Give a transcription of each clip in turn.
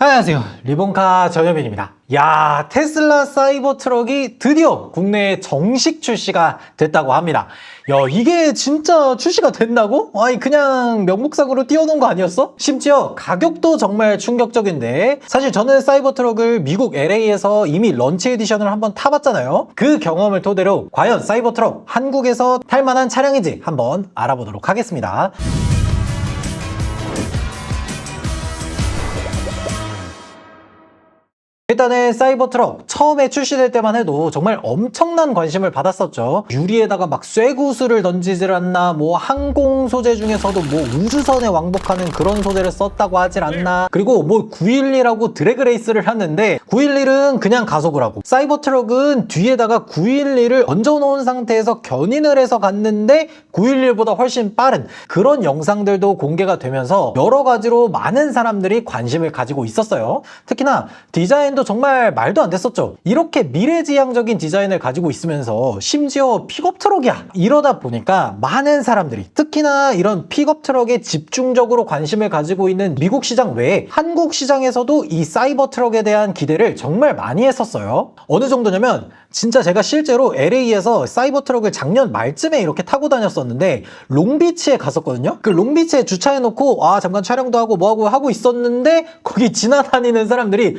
안녕하세요, 리본카 정현빈입니다. 야, 테슬라 사이버 트럭이 드디어 국내에 정식 출시가 됐다고 합니다. 야, 이게 진짜 출시가 된다고? 아니, 그냥 명목상으로 띄워놓은 거 아니었어? 심지어 가격도 정말 충격적인데, 사실 저는 사이버 트럭을 미국 LA에서 이미 런치 에디션을 한번 타봤잖아요. 그 경험을 토대로 과연 사이버 트럭 한국에서 탈만한 차량인지 한번 알아보도록 하겠습니다. 일단은 사이버 트럭 처음에 출시될 때만 해도 정말 엄청난 관심을 받았었죠. 유리에다가 막 쇠구슬을 던지질 않나, 뭐 항공 소재 중에서도 뭐 우주선에 왕복하는 그런 소재를 썼다고 하질 않나, 그리고 뭐 911하고 드래그 레이스를 하는데 911은 그냥 가속을 하고 사이버 트럭은 뒤에다가 911을 얹어놓은 상태에서 견인을 해서 갔는데 911보다 훨씬 빠른 그런 영상들도 공개가 되면서 여러 가지로 많은 사람들이 관심을 가지고 있었어요. 특히나 디자인도 정말 말도 안 됐었죠. 이렇게 미래지향적인 디자인을 가지고 있으면서 심지어 픽업 트럭이야, 이러다 보니까 많은 사람들이, 특히나 이런 픽업 트럭에 집중적으로 관심을 가지고 있는 미국 시장 외에 한국 시장에서도 이 사이버 트럭에 대한 기대를 정말 많이 했었어요. 어느 정도냐면 진짜 제가 실제로 LA에서 사이버 트럭을 작년 말쯤에 이렇게 타고 다녔었는데 롱비치에 갔었거든요. 그 롱비치에 주차해놓고 잠깐 촬영도 하고 뭐하고 하고 있었는데 거기 지나다니는 사람들이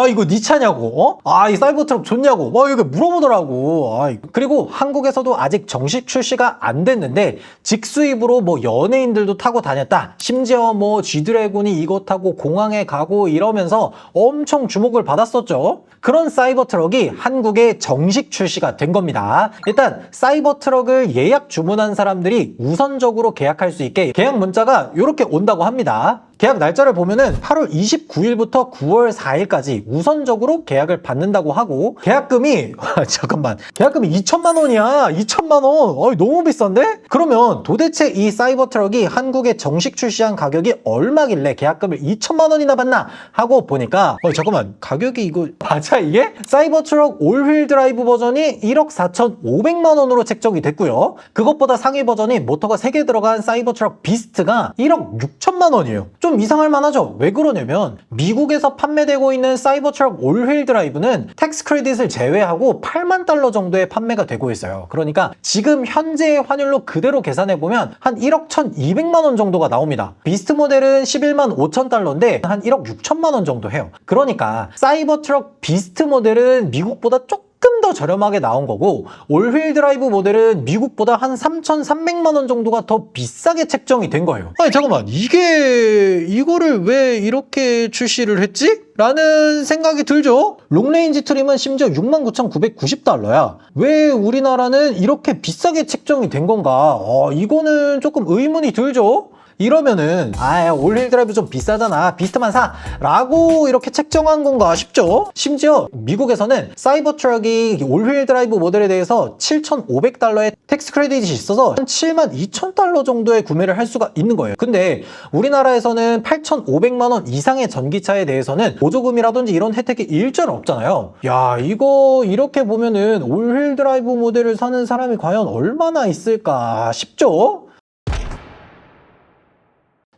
이거 네 차냐고, 이 사이버 트럭 좋냐고 막 이렇게 물어보더라고. 그리고 한국에서도 아직 정식 출시가 안 됐는데 직수입으로 뭐 연예인들도 타고 다녔다, 심지어 뭐 G드래곤이 이거 타고 공항에 가고 이러면서 엄청 주목을 받았었죠. 그런 사이버 트럭이 한국에 정식 출시가 된 겁니다. 일단 사이버 트럭을 예약 주문한 사람들이 우선적으로 계약할 수 있게 계약 문자가 이렇게 온다고 합니다. 계약 날짜를 보면은 8월 29일부터 9월 4일까지 우선적으로 계약을 받는다고 하고, 계약금이 잠깐만, 계약금이 2천만 원이야. 2천만 원. 너무 비싼데? 그러면 도대체 이 사이버 트럭이 한국에 정식 출시한 가격이 얼마길래 계약금을 2천만 원이나 받나 하고 보니까 잠깐만, 가격이 이거 맞아 이게? 사이버 트럭 올휠 드라이브 버전이 1억 4,500만 원으로 책정이 됐고요. 그것보다 상위 버전이 모터가 3개 들어간 사이버 트럭 비스트가 1억 6천만 원이에요. 좀 이상할 만하죠? 왜 그러냐면 미국에서 판매되고 있는 사이버 트럭 올휠 드라이브는 텍스 크레딧을 제외하고 8만 달러 정도에 판매가 되고 있어요. 그러니까 지금 현재의 환율로 그대로 계산해보면 한 1억 1,200만 원 정도가 나옵니다. 비스트 모델은 11만 5천 달러인데 한 1억 6천만 원 정도 해요. 그러니까 사이버 트럭 비스트 모델은 미국보다 조금 더 저렴하게 나온 거고, 올휠 드라이브 모델은 미국보다 한 3,300만 원 정도가 더 비싸게 책정이 된 거예요. 잠깐만, 이거를 왜 이렇게 출시를 했지? 라는 생각이 들죠? 롱레인지 트림은 심지어 69,990달러야. 왜 우리나라는 이렇게 비싸게 책정이 된 건가? 이거는 조금 의문이 들죠? 이러면은 올휠 드라이브 좀 비싸잖아, 비스트만 사 라고 이렇게 책정한 건가 싶죠? 심지어 미국에서는 사이버 트럭이 올휠 드라이브 모델에 대해서 7,500달러의 텍스 크레딧이 있어서 한 72,000달러 정도에 구매를 할 수가 있는 거예요. 근데 우리나라에서는 8,500만 원 이상의 전기차에 대해서는 보조금이라든지 이런 혜택이 일절 없잖아요. 야, 이거 이렇게 보면은 올휠 드라이브 모델을 사는 사람이 과연 얼마나 있을까 싶죠?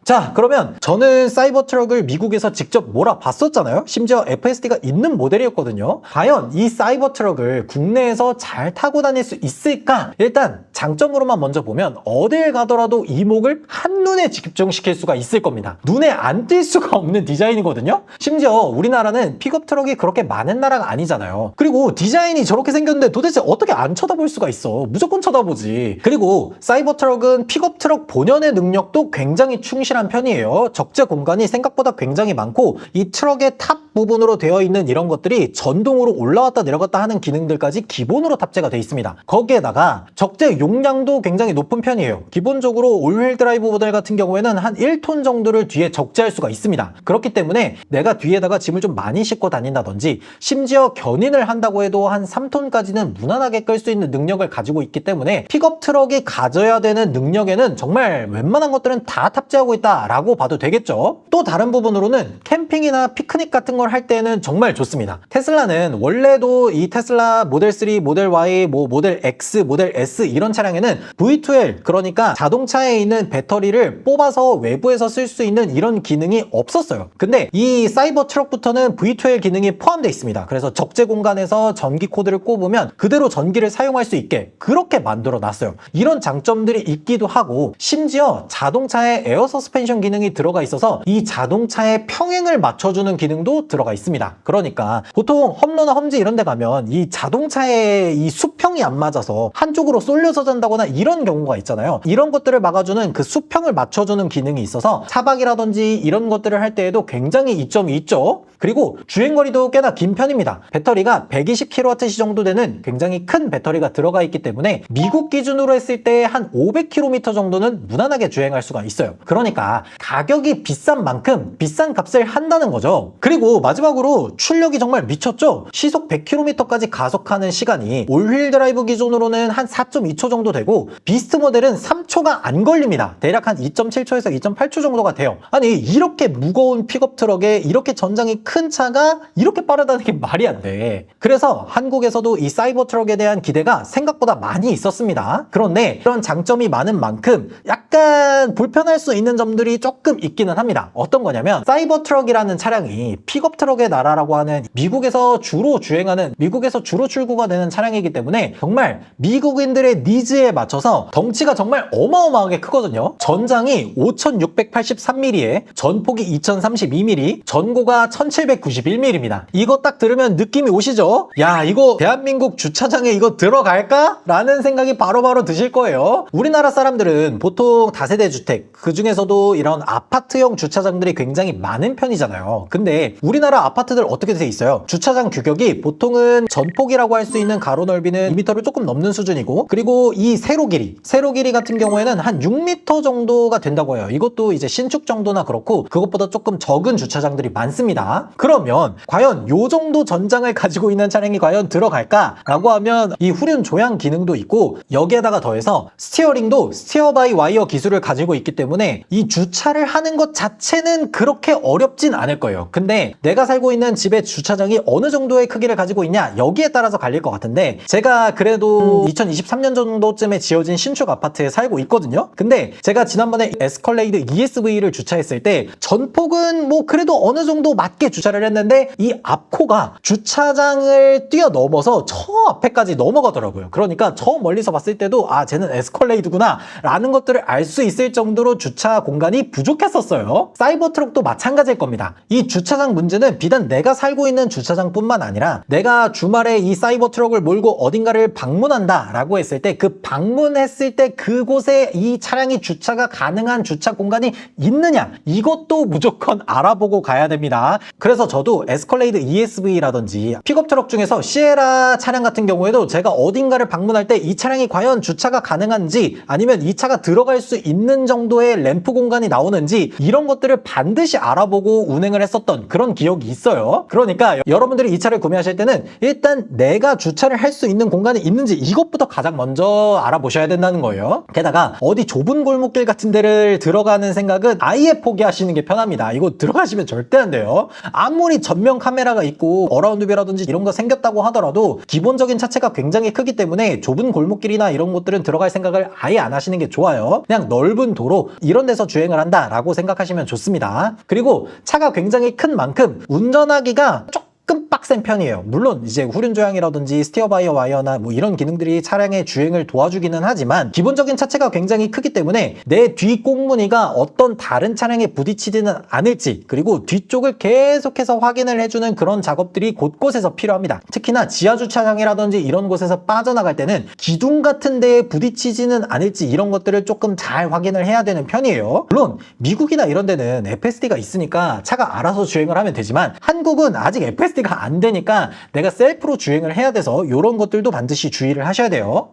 자, 그러면 저는 사이버 트럭을 미국에서 직접 몰아봤었잖아요. 심지어 FSD가 있는 모델이었거든요. 과연 이 사이버 트럭을 국내에서 잘 타고 다닐 수 있을까? 일단 장점으로만 먼저 보면 어딜 가더라도 이목을 한눈에 집중시킬 수가 있을 겁니다. 눈에 안 띌 수가 없는 디자인이거든요. 심지어 우리나라는 픽업 트럭이 그렇게 많은 나라가 아니잖아요. 그리고 디자인이 저렇게 생겼는데 도대체 어떻게 안 쳐다볼 수가 있어? 무조건 쳐다보지. 그리고 사이버 트럭은 픽업 트럭 본연의 능력도 굉장히 충실한 편이에요. 적재 공간이 생각보다 굉장히 많고, 이 트럭의 탑 부분으로 되어 있는 이런 것들이 전동으로 올라왔다 내려갔다 하는 기능들까지 기본으로 탑재가 되어 있습니다. 거기에다가 적재 용량도 굉장히 높은 편이에요. 기본적으로 올휠 드라이브 모델 같은 경우에는 한 1톤 정도를 뒤에 적재할 수가 있습니다. 그렇기 때문에 내가 뒤에다가 짐을 좀 많이 싣고 다닌다든지, 심지어 견인을 한다고 해도 한 3톤까지는 무난하게 끌 수 있는 능력을 가지고 있기 때문에 픽업 트럭이 가져야 되는 능력에는 정말 웬만한 것들은 다 탑재하고 있다 라고 봐도 되겠죠. 또 다른 부분으로는 캠핑이나 피크닉 같은 걸 걸 할 때는 정말 좋습니다. 테슬라는 원래도 이 테슬라 모델 3, 모델 Y, 뭐 모델 X, 모델 S 이런 차량에는 V2L, 그러니까 자동차에 있는 배터리를 뽑아서 외부에서 쓸 수 있는 이런 기능이 없었어요. 근데 이 사이버 트럭부터는 V2L 기능이 포함되어 있습니다. 그래서 적재 공간에서 전기 코드를 꼽으면 그대로 전기를 사용할 수 있게 그렇게 만들어 놨어요. 이런 장점들이 있기도 하고, 심지어 자동차에 에어 서스펜션 기능이 들어가 있어서 이 자동차의 평행을 맞춰주는 기능도 들어가 있습니다. 그러니까 보통 험로나 험지 이런 데 가면 이 자동차의 이 수평이 안 맞아서 한쪽으로 쏠려서 잔다거나 이런 경우가 있잖아요. 이런 것들을 막아주는 그 수평을 맞춰주는 기능이 있어서 차박이라든지 이런 것들을 할 때에도 굉장히 이점이 있죠. 그리고 주행거리도 꽤나 긴 편입니다. 배터리가 120kWh 정도 되는 굉장히 큰 배터리가 들어가 있기 때문에 미국 기준으로 했을 때 한 500km 정도는 무난하게 주행할 수가 있어요. 그러니까 가격이 비싼 만큼 비싼 값을 한다는 거죠. 그리고 마지막으로 출력이 정말 미쳤죠? 시속 100km까지 가속하는 시간이 올휠 드라이브 기준으로는 한 4.2초 정도 되고, 비스트 모델은 3초가 안 걸립니다. 대략 한 2.7초에서 2.8초 정도가 돼요. 아니, 이렇게 무거운 픽업 트럭에 이렇게 전장이 큰 차가 이렇게 빠르다는 게 말이 안 돼. 그래서 한국에서도 이 사이버 트럭에 대한 기대가 생각보다 많이 있었습니다. 그런데 이런 장점이 많은 만큼 약간 불편할 수 있는 점들이 조금 있기는 합니다. 어떤 거냐면, 사이버 트럭이라는 차량이 픽업 트럭의 나라라고 하는 미국에서 주로 주행하는, 미국에서 주로 출고가 되는 차량이기 때문에 정말 미국인들의 니즈에 맞춰서 덩치가 정말 어마어마하게 크거든요. 전장이 5683mm에 전폭이 2032mm, 전고가 1791mm입니다. 이거 딱 들으면 느낌이 오시죠? 야, 이거 대한민국 주차장에 이거 들어갈까? 라는 생각이 바로바로 드실 거예요. 우리나라 사람들은 보통 다세대 주택, 그 중에서도 이런 아파트형 주차장들이 굉장히 많은 편이잖아요. 근데 우리나라 아파트들 어떻게 돼 있어요? 주차장 규격이 보통은 전폭이라고 할 수 있는 가로 넓이는 2m를 조금 넘는 수준이고, 그리고 이 세로 길이 같은 경우에는 한 6m 정도가 된다고 해요. 이것도 이제 신축 정도나 그렇고 그것보다 조금 적은 주차장들이 많습니다. 그러면 과연 요 정도 전장을 가지고 있는 차량이 과연 들어갈까? 라고 하면 이 후륜 조향 기능도 있고, 여기에다가 더해서 스티어링도 스티어 바이 와이어 기술을 가지고 있기 때문에 이 주차를 하는 것 자체는 그렇게 어렵진 않을 거예요. 근데 내가 살고 있는 집의 주차장이 어느 정도의 크기를 가지고 있냐, 여기에 따라서 갈릴 것 같은데, 제가 그래도 2023년 정도쯤에 지어진 신축 아파트에 살고 있거든요. 근데 제가 지난번에 에스컬레이드 ESV를 주차했을 때 전폭은 뭐 그래도 어느 정도 맞게 주차를 했는데, 이 앞코가 주차장을 뛰어넘어서 저 앞에까지 넘어가더라고요. 그러니까 저 멀리서 봤을 때도 아, 쟤는 에스컬레이드구나 라는 것들을 알 수 있을 정도로 주차 공간이 부족했었어요. 사이버 트럭도 마찬가지일 겁니다. 이 주차장 문제는 비단 내가 살고 있는 주차장뿐만 아니라, 내가 주말에 이 사이버 트럭을 몰고 어딘가를 방문한다 라고 했을 때 그 방문했을 때 그곳에 이 차량이 주차가 가능한 주차 공간이 있느냐, 이것도 무조건 알아보고 가야 됩니다. 그래서 저도 에스컬레이드 ESV라든지 픽업 트럭 중에서 시에라 차량 같은 경우에도 제가 어딘가를 방문할 때 이 차량이 과연 주차가 가능한지, 아니면 이 차가 들어갈 수 있는 정도의 램프 공간이 나오는지, 이런 것들을 반드시 알아보고 운행을 했었던 그런 기억이 있어요. 그러니까 여러분들이 이 차를 구매하실 때는 일단 내가 주차를 할 수 있는 공간이 있는지 이것부터 가장 먼저 알아보셔야 된다는 거예요. 게다가 어디 좁은 골목길 같은 데를 들어가는 생각은 아예 포기하시는 게 편합니다. 이거 들어가시면 절대 안 돼요. 아무리 전면 카메라가 있고 어라운드뷰라든지 이런 거 생겼다고 하더라도 기본적인 차체가 굉장히 크기 때문에 좁은 골목길이나 이런 곳들은 들어갈 생각을 아예 안 하시는 게 좋아요. 그냥 넓은 도로 이런 데서 주행을 한다 라고 생각하시면 좋습니다. 그리고 차가 굉장히 큰 만큼 운전하기가 조금 빡센 편이에요. 물론 이제 후륜 조향이라든지 스티어 바이어 와이어나 뭐 이런 기능들이 차량의 주행을 도와주기는 하지만, 기본적인 차체가 굉장히 크기 때문에 내 뒤 꽁무니가 어떤 다른 차량에 부딪히지는 않을지, 그리고 뒤쪽을 계속해서 확인을 해주는 그런 작업들이 곳곳에서 필요합니다. 특히나 지하 주차장이라든지 이런 곳에서 빠져나갈 때는 기둥 같은 데에 부딪히지는 않을지, 이런 것들을 조금 잘 확인을 해야 되는 편이에요. 물론 미국이나 이런 데는 FSD가 있으니까 차가 알아서 주행을 하면 되지만, 한국은 아직 FSD가 안 되니까 내가 셀프로 주행을 해야 돼서 이런 것들도 반드시 주의를 하셔야 돼요.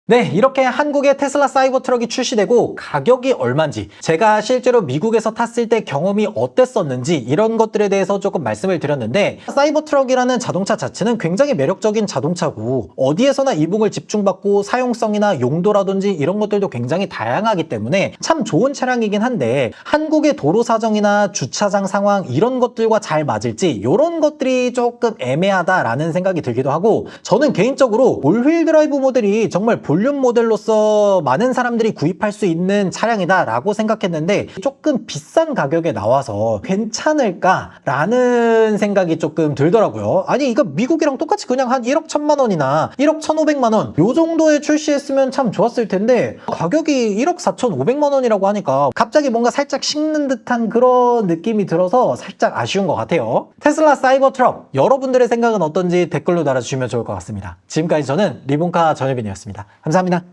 네, 이렇게 한국에 테슬라 사이버트럭이 출시되고 가격이 얼마인지, 제가 실제로 미국에서 탔을 때 경험이 어땠었는지 이런 것들에 대해서 조금 말씀을 드렸는데, 사이버트럭이라는 자동차 자체는 굉장히 매력적인 자동차고 어디에서나 이봉을 집중받고 사용성이나 용도라든지 이런 것들도 굉장히 다양하기 때문에 참 좋은 차량이긴 한데, 한국의 도로 사정이나 주차장 상황 이런 것들과 잘 맞을지 이런 것들이 조금 애매하다라는 생각이 들기도 하고, 저는 개인적으로 올휠 드라이브 모델이 정말 볼륨 모델로서 많은 사람들이 구입할 수 있는 차량이다 라고 생각했는데, 조금 비싼 가격에 나와서 괜찮을까라는 생각이 조금 들더라고요. 아니 이거 미국이랑 똑같이 그냥 한 1억 1천만 원이나 1억 1,500만 원 요 정도에 출시했으면 참 좋았을 텐데, 가격이 1억 4,500만 원이라고 하니까 갑자기 뭔가 살짝 식는 듯한 그런 느낌이 들어서 살짝 아쉬운 것 같아요. 테슬라 사이버트럭, 여러분들의 생각은 어떤지 댓글로 달아주시면 좋을 것 같습니다. 지금까지 저는 리본카 전혜빈이었습니다. 감사합니다.